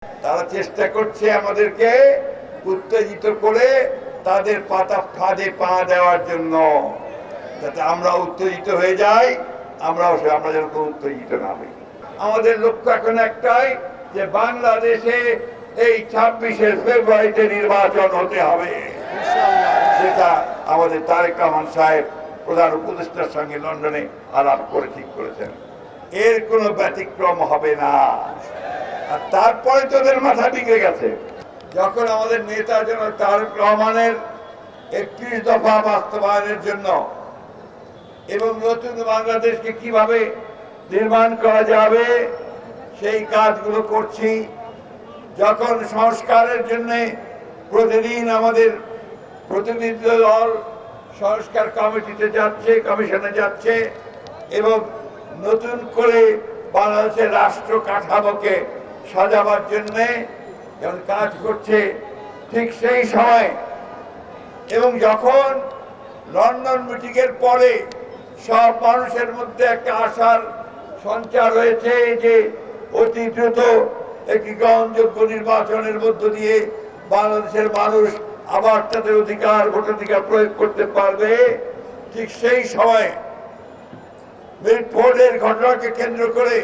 তারা চেষ্টা করছে আমাদেরকে উত্তেজিত করে তাদের পাতা ফাঁদে পা দেওয়ার জন্য, যাতে আমরা উত্তেজিত হয়ে যাই, আমরা যেন উত্তেজিত না হই। আমাদের লক্ষ্য এখন একটাই, যে বাংলাদেশে এই 26শে ফেব্রুয়ারিতে নির্বাচন হতে হবে। সেটা আমাদের তারেক রহমান সাহেব প্রধান উপদেষ্টার সঙ্গে লন্ডনে আলাপ করে ঠিক করেছেন। এর কোনো ব্যতিক্রম হবে না। আর তারপরে তোদের মাথা বিগড়ে গেছে, যখন আমাদের নেতা জনাব তারেক রহমানের 31 দফা বাস্তবায়নের জন্য এবং নতুন বাংলাদেশকে কিভাবে নির্মাণ করা যাবে সেই কাজগুলো করছি। যখন সংস্কারের জন্য প্রতিদিন আমাদের প্রতিনিধি দল সংস্কার কমিটিতে যাচ্ছে, কমিশনে যাচ্ছে এবং নতুন করে বাংলাদেশের রাষ্ট্র কাঠামোকে সাজাবার জন্য যখন কাজ করছে, ঠিক সেই সময় এবং যখন লন্ডন মিটিংয়ের পরে সব মানুষের মধ্যে একটা আশার সঞ্চার হয়েছে যে অতি দ্রুত একটি গ্রহণযোগ্য নির্বাচনের মধ্য দিয়ে বাংলাদেশের মানুষ আবার তাদের ভোটাধিকার প্রয়োগ করতে পারবে, ঠিক সেই সময় মিটফোর্ডের ঘটনাকে কেন্দ্র করে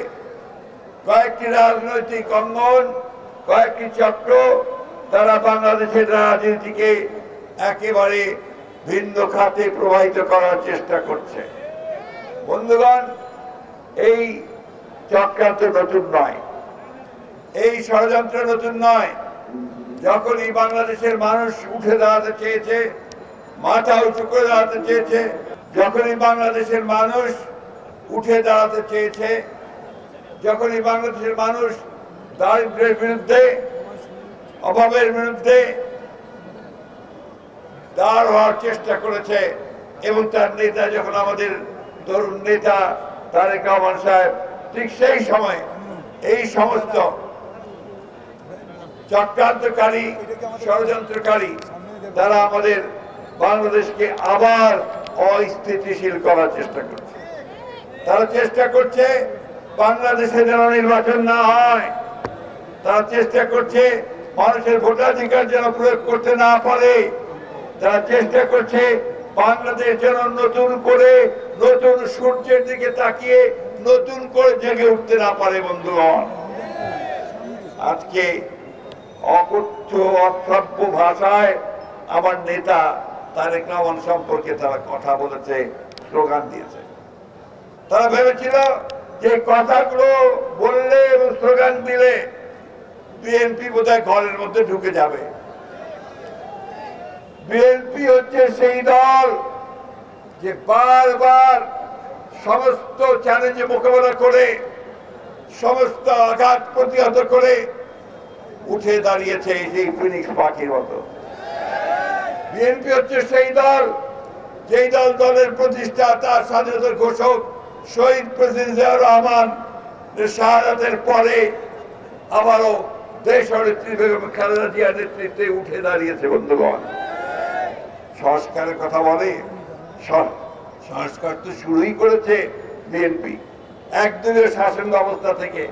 কয়েকটি রাজনৈতিক অঙ্গন, কয়েকটি চক্র তারা বাংলাদেশের রাজনীতিকে একেবারে ভিন্ন খাতে প্রবাহিত করার চেষ্টা করছে। বন্ধুগণ, এই চক্রান্ত নতুন নয়, এই ষড়যন্ত্র নতুন নয়। যখনই বাংলাদেশের মানুষ উঠে দাঁড়াতে চেয়েছে, মাথা উঁচু করে দাঁড়াতে চেয়েছে, যখনই বাংলাদেশের মানুষ উঠে দাঁড়াতে চেয়েছে, যখনই বাংলাদেশের মানুষ দারিদ্র্যের বিরুদ্ধে, অভাবের বিরুদ্ধে দাঁড় হওয়ার চেষ্টা করেছে এবং তার নেতা যখন আমাদের তরুণ নেতা তারেক রহমান সাহেব, ঠিক সেই সময় এই সমস্ত চক্রান্তকারী, ষড়যন্ত্রকারী তারা আমাদের বাংলাদেশকে আবার অস্থিতিশীল করার চেষ্টা করছে। তারা চেষ্টা করছে বাংলাদেশে যেন নির্বাচন না হয়, তারা চেষ্টা করছে মানুষের ভোটাধিকার যেন প্রয়োগ করতে না পারে, তারা চেষ্টা করছে বাংলাদেশ যেন নতুন করে নতুন সূর্যের দিকে তাকিয়ে নতুন করে জেগে উঠতে না পারে। বন্ধুগণ, আজকে অকথ্য অশ্রাব্য ভাষায় আমার নেতা তারেক রহমান সম্পর্কে তারা কথা বলেছে, স্লোগান দিয়েছে। তারা ভেবেছিল যে কথাগুলো বললে এবং স্লোগান দিলে বিএনপি বোধহয় ঘরের মধ্যে ঢুকে যাবে। বিএনপি হচ্ছে সেই দল যে বারবার সমস্ত চ্যালেঞ্জে মোকাবেলা করে, সমস্ত আঘাত প্রতিহত করে উঠে দাঁড়িয়েছে সেই ফিনিক্স পাখির মতো। বিএনপি হচ্ছে সেই দল যেই দলের প্রতিষ্ঠাতা, স্বাধীনতার ঘোষক শহীদ প্রেসিডেন্ট জিয়াউর রহমান শাহাদাতের পরে আবারও দেশনেত্রী বেগম খালেদা জিয়ার নেতৃত্বে উঠে দাঁড়িয়েছে। বন্ধুগণ, সংস্কারের কথা বলে, সংস্কার তো শুরুই করেছে বিএনপি। একদলীয় শাসন ব্যবস্থা থেকে,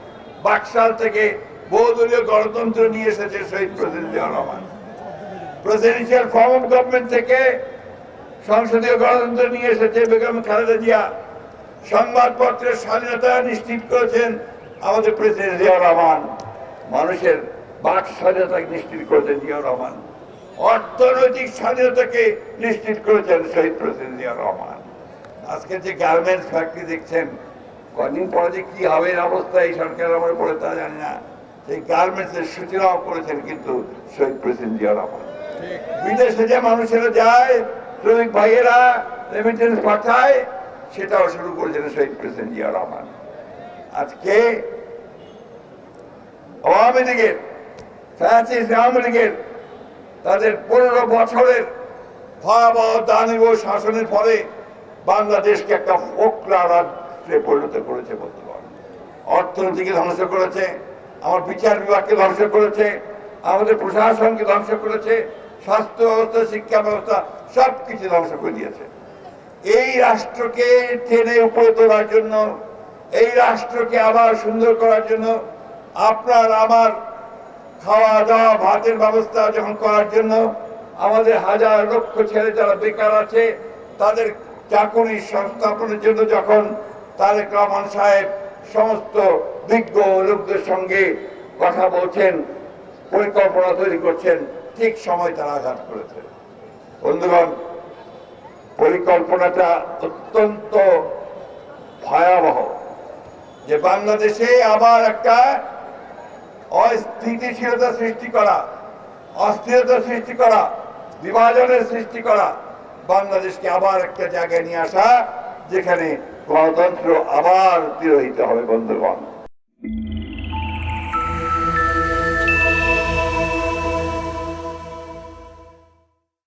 বাকশাল থেকে বহুদলীয় গণতন্ত্র নিয়ে এসেছে শহীদ president Ziaur Rahman. Presidential form of government থেকে সংসদীয় গণতন্ত্র নিয়ে এসেছে বেগম খালেদা জিয়া। সংবাদপত্রের স্বাধীনতা নিশ্চিত করেছেন আমাদের প্রেসিডেন্ট জিয়াউর রহমান। মানুষের বাক স্বাধীনতা নিশ্চিত করেছেন জিয়াউর রহমান। অর্থনৈতিক স্বাধীনতাকে নিশ্চিত করেছেন শহীদ প্রেসিডেন্ট জিয়াউর রহমান। আজকে যে গার্মেন্টস ফ্যাক্টরি দেখছেন, কদিন পরে যে কি হবে অবস্থা এই সরকারের আমরা পড়ে তা জানি না, সেই গার্মেন্টস এর সূচনাও করেছেন কিন্তু শহীদ প্রেসিডেন্ট জিয়াউর রহমান। বিদেশে যে মানুষেরা যায়, শ্রমিক ভাইয়েরা রেমিটেন্স পাঠায়, সেটাও শুরু করেছেন শহীদ প্রেসিডেন্ট জিয়াউর রহমান। আজকে আওয়ামী লীগের, ফ্যাসিস্ট আওয়ামী লীগের তাদের 15 বছরের ভয়াবহ দানবীয় শাসনের ফলে বাংলাদেশকে একটা ফোকলা রাজ্যে পরিণত করেছে। বর্তমান অর্থনীতিকে ধ্বংস করেছে, আমার বিচার বিভাগকে ধ্বংস করেছে, আমাদের প্রশাসনকে ধ্বংস করেছে, স্বাস্থ্য ব্যবস্থা, শিক্ষা ব্যবস্থা সবকিছু ধ্বংস করে দিয়েছে। এই রাষ্ট্রকে টেনে উপরে তোলার জন্য, এই রাষ্ট্রকে আবার সুন্দর করার জন্য আপনার আমার খাওয়া দাওয়া ভাতের ব্যবস্থা যখন করার জন্য আমাদের হাজার লক্ষ ছেলে যারা বেকার আছে তাদের চাকরি সংস্থাপনের জন্য যখন তারেক রহমান সাহেব সমস্ত বিজ্ঞ লোকদের সঙ্গে কথা বলছেন, পরিকল্পনা তৈরি করছেন, ঠিক সময় তারা আঘাত করেছে। বন্ধুগণ, পরিকল্পনাটা অত্যন্ত ভয়াবহ যে বাংলাদেশে আবার একটা অস্থিতিশীলতা সৃষ্টি করা, অস্থিরতা সৃষ্টি করা, বিভাজনের সৃষ্টি করা, বাংলাদেশকে আবার একটা জায়গায় নিয়ে আসা যেখানে গণতন্ত্র আবার তিরোহিত হবে। বন্ধুগণ,